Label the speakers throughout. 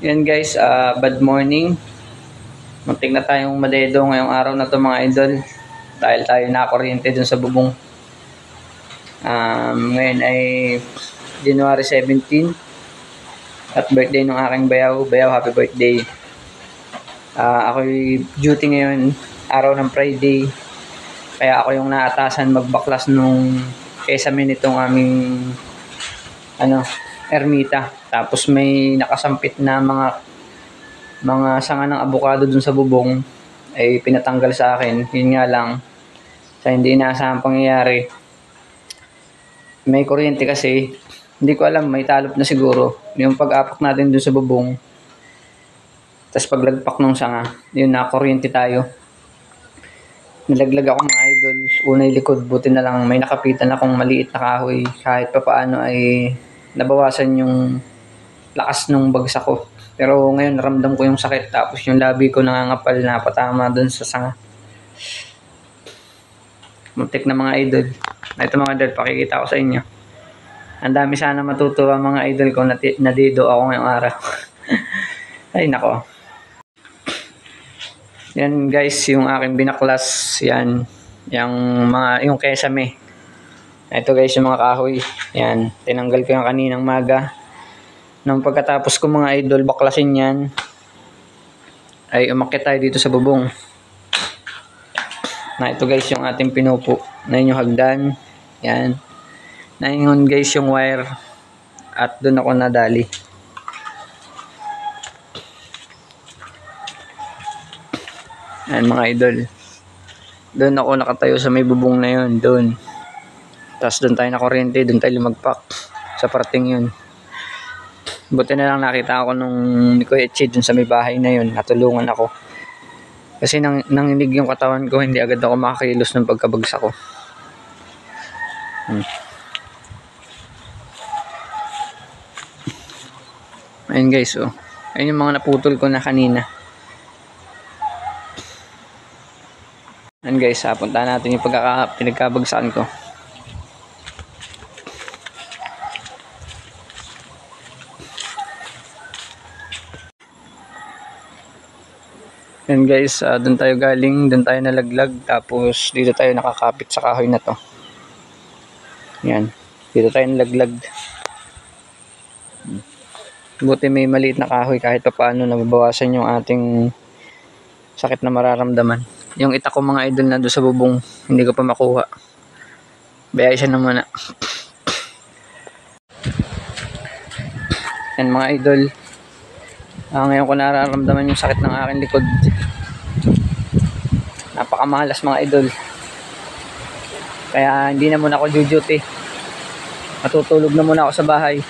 Speaker 1: Yan guys, bad morning. Muntik na tayong madedo ngayong araw na to mga idol. Dahil tayo nakakuryente dun sa bubong. Ngayon ay January 17. At birthday ng aking bayaw. Bayaw, happy birthday. Ako'y duty ngayon, araw ng Friday. Kaya ako yung naatasan magbaklas nung kesame nitong aming ermita. Tapos may nakasampit na mga sanga ng abukado dun sa bubong ay pinatanggal sa akin. Yun nga lang, sa hindi inaasahang pangyayari, may kuryente kasi, hindi ko alam, may talop na siguro. Yung pag-apak natin dun sa bubong, tapos paglagpak ng sanga, yun, nakakuryente tayo. Nalaglag ako mga idol, unay likod, buti na lang may nakapitan akong maliit na kahoy. Kahit pa paano ay nabawasan yung lakas ng bagsak ko. Pero ngayon naramdam ko yung sakit, tapos yung labi ko nangangapal na patama dun sa sanga. Muntik na mga idol. Ito mga idol, pakikita ko sa inyo. Ang dami sana matutuwa mga idol ko, nadido ako ngayong araw. Ay nako. Yan guys, yung aking binaklas, yan. Yung kesame. Ito guys, yung mga kahoy. Yan, tinanggal ko yung kaninang maga. Nung pagkatapos ko mga idol baklasin yan, ay umakyat tayo dito sa bubong. Na ito guys yung ating pinupo. Na yun yung hagdan. Yan. Na yun guys yung wire. At doon ako nadali. Yan mga idol. Doon ako nakatayo sa may bubong na yun. Doon. Tapos doon tayo nakuryente. Doon tayo lumagpak. Sa parting yun. Buti na lang nakita ako nung ni Kuya Echi dun sa may bahay na yun. Natulungan ako. Kasi nanginig yung katawan ko. Hindi agad ako makakilos ng pagkabagsak ko. Ayun guys, oh. Ayun yung mga naputol ko na kanina. Ayun guys, puntahan natin yung pinagkabagsakan ko. Yan guys, doon tayo galing, doon tayo nalaglag, tapos dito tayo nakakapit sa kahoy na to. Yan, dito tayo nalaglag. Buti may maliit na kahoy, kahit pa paano nababawasan yung ating sakit na mararamdaman. Yung itak ko mga idol na doon sa bubong, hindi ko pa makuha. Bayay siya naman na. Yan mga idol. Ngayon ko nararamdaman yung sakit ng aking likod. Napakamalas mga idol. Kaya hindi na muna ako duty. Matutulog na muna ako sa bahay.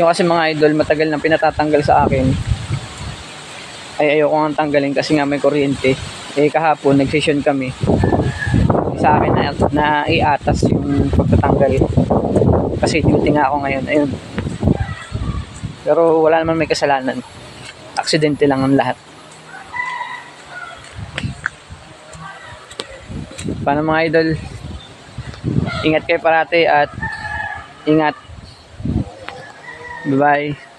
Speaker 1: Yung kasi mga idol, matagal nang pinatatanggal sa akin. Ay ayoko nga tanggalin kasi nga may kuryente. Kahapon nag-session kami. Sa akin na iatas yung pagtatanggal. Kasi duty nga ako ngayon, ayun. Pero wala naman may kasalanan. Aksidente lang ang lahat. Paano mga idol? Ingat kayo parati at ingat. Bye-bye.